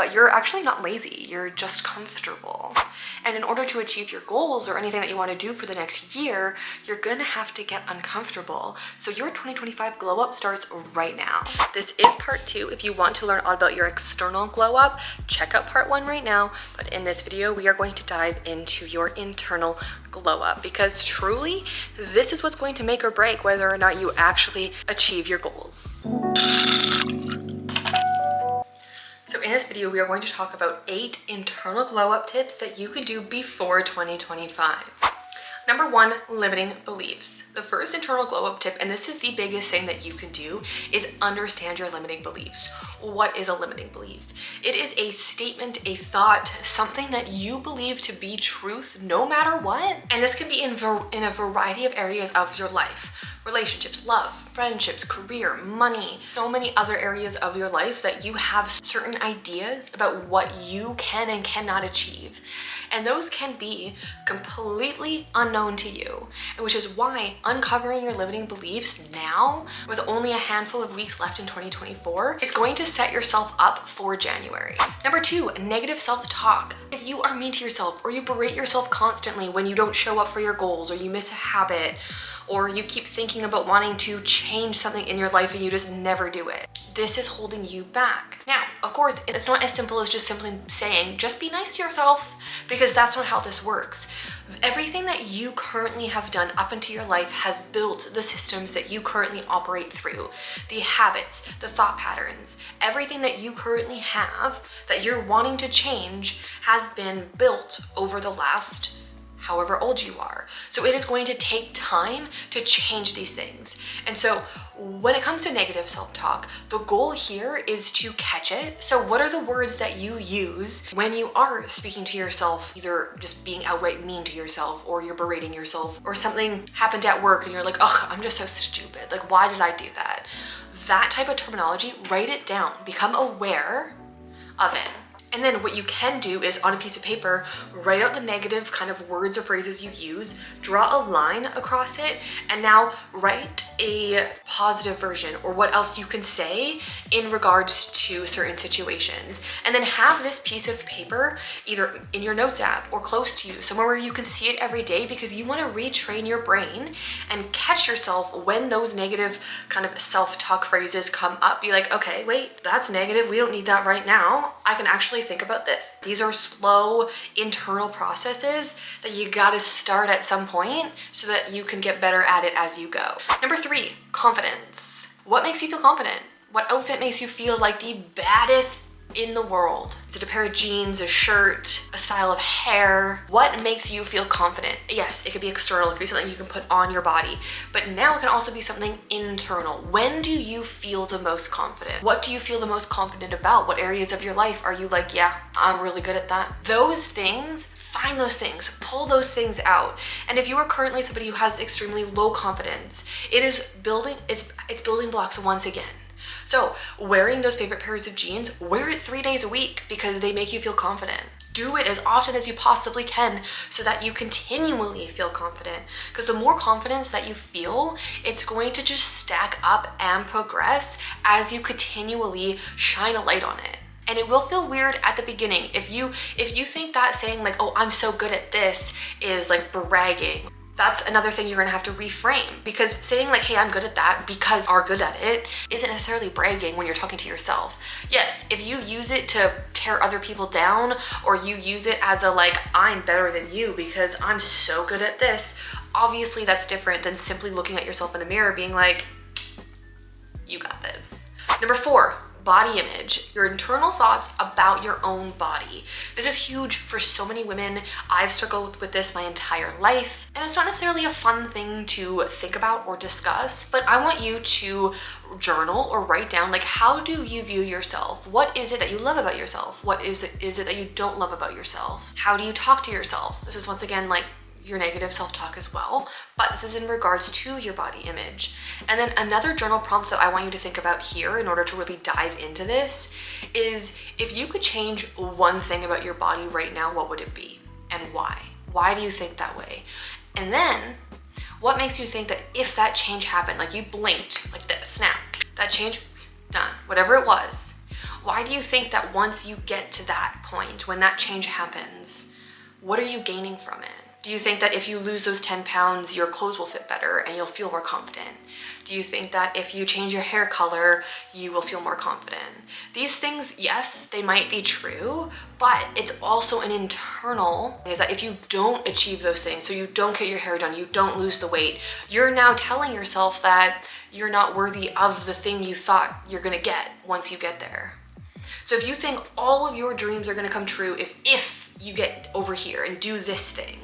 But you're actually not lazy, you're just comfortable. And in order to achieve your goals or anything that you want to do for the next year, you're gonna have to get uncomfortable. So your 2025 glow up starts right now. This is part 2. If you want to learn all about your external glow up, check out part 1 right now. But in this video, we are going to dive into your internal glow up, because truly, this is what's going to make or break whether or not you actually achieve your goals. So in this video, we are going to talk about 8 internal glow up tips that you can do before 2025. Number 1, limiting beliefs. The first internal glow up tip, and this is the biggest thing that you can do, is understand your limiting beliefs. What is a limiting belief? It is a statement, a thought, something that you believe to be truth no matter what. And this can be in a variety of areas of your life. Relationships, love, friendships, career, money, so many other areas of your life that you have certain ideas about what you can and cannot achieve. And those can be completely unknown to you, which is why uncovering your limiting beliefs now, with only a handful of weeks left in 2024, is going to set yourself up for January. Number 2, negative self-talk. If you are mean to yourself, or you berate yourself constantly when you don't show up for your goals, or you miss a habit, or you keep thinking about wanting to change something in your life and you just never do it, this is holding you back. Now, of course, it's not as simple as just simply saying, just be nice to yourself, because that's not how this works. Everything that you currently have done up into your life has built the systems that you currently operate through, the habits, the thought patterns, everything that you currently have that you're wanting to change has been built over the last however old you are. So it is going to take time to change these things. And so when it comes to negative self-talk, the goal here is to catch it. So what are the words that you use when you are speaking to yourself, either just being outright mean to yourself, or you're berating yourself, or something happened at work and you're like, ugh, I'm just so stupid. Like, why did I do that? That type of terminology, write it down, become aware of it. And then what you can do is, on a piece of paper, write out the negative kind of words or phrases you use, draw a line across it, and now write a positive version or what else you can say in regards to certain situations. And then have this piece of paper either in your notes app or close to you, somewhere where you can see it every day, because you want to retrain your brain and catch yourself when those negative kind of self-talk phrases come up. Be like, okay, wait, that's negative. We don't need that right now. I can actually think about this. These are slow internal processes that you gotta start at some point so that you can get better at it as you go. Number 3, confidence. What makes you feel confident? What outfit makes you feel like the baddest in the world? Is it a pair of jeans, a shirt, a style of hair? What makes you feel confident? Yes, it could be external, it could be something you can put on your body, but now it can also be something internal. When do you feel the most confident? What do you feel the most confident about? What areas of your life are you like, yeah, I'm really good at that? Those things, find those things, pull those things out. And if you are currently somebody who has extremely low confidence, it's building blocks once again. So wearing those favorite pairs of jeans, wear it 3 days a week because they make you feel confident. Do it as often as you possibly can so that you continually feel confident. Because the more confidence that you feel, it's going to just stack up and progress as you continually shine a light on it. And it will feel weird at the beginning. If you think that saying like, oh, I'm so good at this is like bragging, that's another thing you're gonna have to reframe, because saying like, hey, I'm good at that because you are good at it isn't necessarily bragging when you're talking to yourself. Yes, if you use it to tear other people down, or you use it as a like, I'm better than you because I'm so good at this, obviously that's different than simply looking at yourself in the mirror being like, you got this. Number 4, body image, your internal thoughts about your own body. This is huge for so many women. I've struggled with this my entire life, and it's not necessarily a fun thing to think about or discuss, but I want you to journal or write down, like, how do you view yourself? What is it that you love about yourself? What is it that you don't love about yourself? How do you talk to yourself? This is once again like your negative self-talk as well, but this is in regards to your body image. And then another journal prompt that I want you to think about here in order to really dive into this is, if you could change one thing about your body right now, what would it be and why? Why do you think that way? And then what makes you think that if that change happened, like you blinked like this, snap, that change, done, whatever it was, Why do you think that once you get to that point, when that change happens, what are you gaining from it? Do you think that if you lose those 10 pounds, your clothes will fit better and you'll feel more confident? Do you think that if you change your hair color, you will feel more confident? These things, yes, they might be true, but it's also an internal, is that if you don't achieve those things, so you don't get your hair done, you don't lose the weight, you're now telling yourself that you're not worthy of the thing you thought you're gonna get once you get there. So if you think all of your dreams are gonna come true if you get over here and do this thing,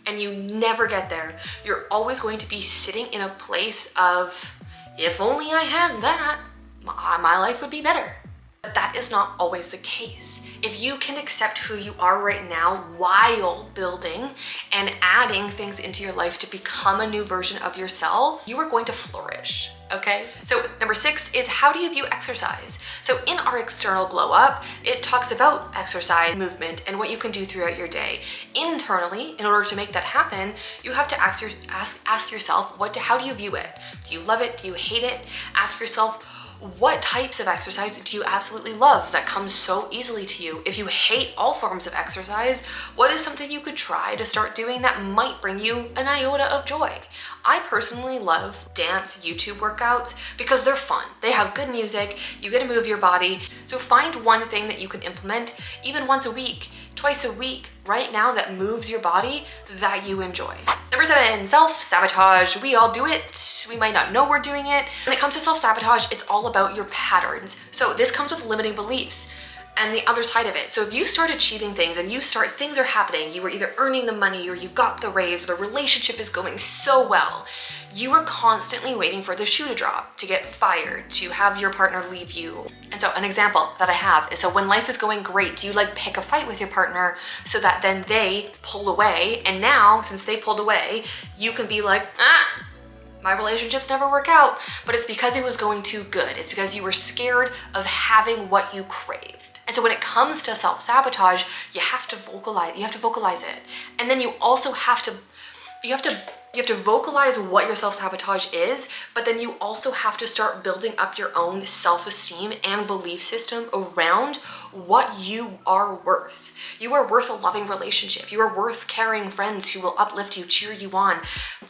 and you never get there, you're always going to be sitting in a place of, if only I had that, my life would be better. But that is not always the case. If you can accept who you are right now while building and adding things into your life to become a new version of yourself, you are going to flourish. Okay? So number 6 is, how do you view exercise? So in our external glow up, it talks about exercise, movement, and what you can do throughout your day. Internally, in order to make that happen, you have to ask yourself, how do you view it? Do you love it? Do you hate it? Ask yourself, what types of exercise do you absolutely love that comes so easily to you? If you hate all forms of exercise, what is something you could try to start doing that might bring you an iota of joy? I personally love dance YouTube workouts because they're fun. They have good music, you get to move your body. So find one thing that you can implement even once a week, twice a week, right now, that moves your body, that you enjoy. Number 7, self-sabotage. We all do it. We might not know we're doing it. When it comes to self-sabotage, it's all about your patterns. So this comes with limiting beliefs and the other side of it. So if you start achieving things and things are happening, you were either earning the money or you got the raise or the relationship is going so well, you are constantly waiting for the shoe to drop, to get fired, to have your partner leave you. And so an example that I have is, so when life is going great, do you pick a fight with your partner so that then they pull away, and now since they pulled away, you can be like, my relationships never work out, but it's because it was going too good. It's because you were scared of having what you craved. And so when it comes to self-sabotage, you have to vocalize it. And then you also have to vocalize what your self-sabotage is, but then you also have to start building up your own self-esteem and belief system around what you are worth. You are worth a loving relationship. You are worth caring friends who will uplift you, cheer you on,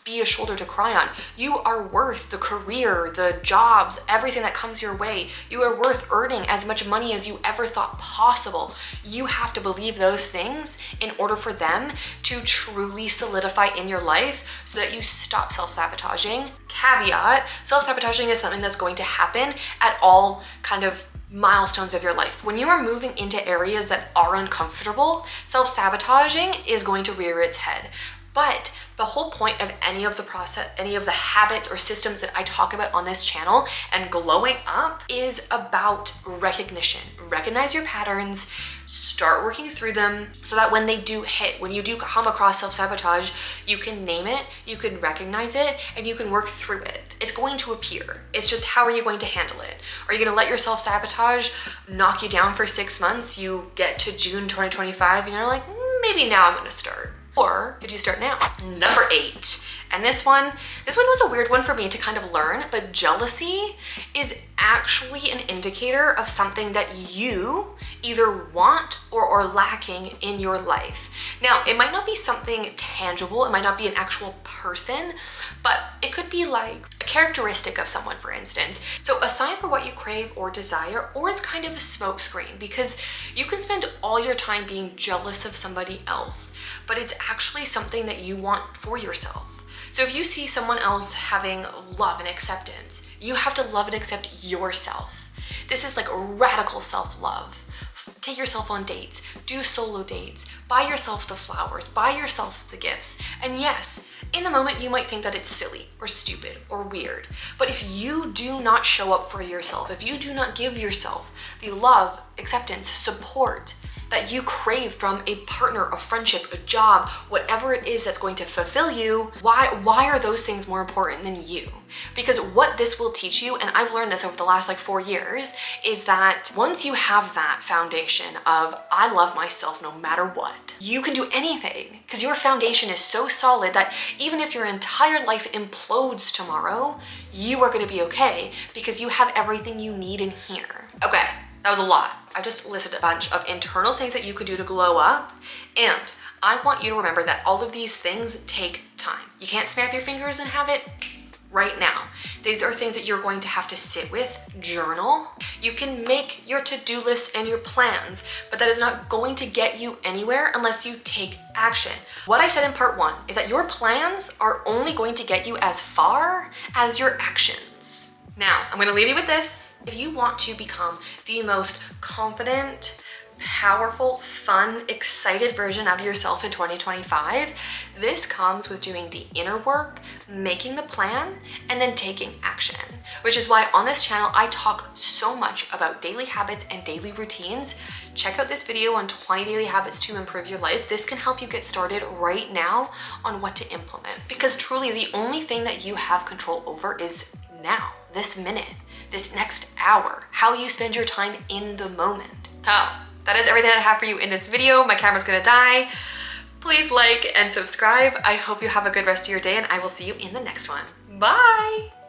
be a shoulder to cry on. You are worth the career, the jobs, everything that comes your way. You are worth earning as much money as you ever thought possible. You have to believe those things in order for them to truly solidify in your life so that you stop self-sabotaging. Caveat, self-sabotaging is something that's going to happen at all kind of milestones of your life. When you are moving into areas that are uncomfortable, self-sabotaging is going to rear its head. But the whole point of any of the habits or systems that I talk about on this channel and glowing up is about recognition. Recognize your patterns, start working through them so that when they do hit, when you do come across self-sabotage, you can name it, you can recognize it, and you can work through it. It's going to appear. It's just, how are you going to handle it? Are you going to let your self-sabotage knock you down for 6 months? You get to June 2025 and you're like, maybe now I'm going to start. Or could you start now? Number 8. And this one was a weird one for me to kind of learn, but jealousy is actually an indicator of something that you either want or are lacking in your life. Now, it might not be something tangible, it might not be an actual person, but it could be like a characteristic of someone, for instance. So a sign for what you crave or desire, or it's kind of a smokescreen, because you can spend all your time being jealous of somebody else, but it's actually something that you want for yourself. So if you see someone else having love and acceptance, you have to love and accept yourself. This is like radical self-love. Take yourself on dates, do solo dates, buy yourself the flowers, buy yourself the gifts. And yes, in the moment you might think that it's silly or stupid or weird, but if you do not show up for yourself, if you do not give yourself the love, acceptance, support that you crave from a partner, a friendship, a job, whatever it is that's going to fulfill you, why are those things more important than you? Because what this will teach you, and I've learned this over the last 4 years, is that once you have that foundation of, I love myself no matter what, you can do anything, because your foundation is so solid that even if your entire life implodes tomorrow, you are going to be okay because you have everything you need in here. Okay. That was a lot. I just listed a bunch of internal things that you could do to glow up, and I want you to remember that all of these things take time. You can't snap your fingers and have it right now. These are things that you're going to have to sit with, journal. You can make your to-do lists and your plans, but that is not going to get you anywhere unless you take action. What I said in part 1 is that your plans are only going to get you as far as your actions. Now, I'm going to leave you with this. If you want to become the most confident, powerful, fun, excited version of yourself in 2025, this comes with doing the inner work, making the plan, and then taking action. Which is why on this channel, I talk so much about daily habits and daily routines. Check out this video on 20 daily habits to improve your life. This can help you get started right now on what to implement. Because truly, the only thing that you have control over is now, this minute, this next hour, how you spend your time in the moment. So, that is everything that I have for you in this video. My camera's gonna die. Please like and subscribe. I hope you have a good rest of your day, and I will see you in the next one. Bye!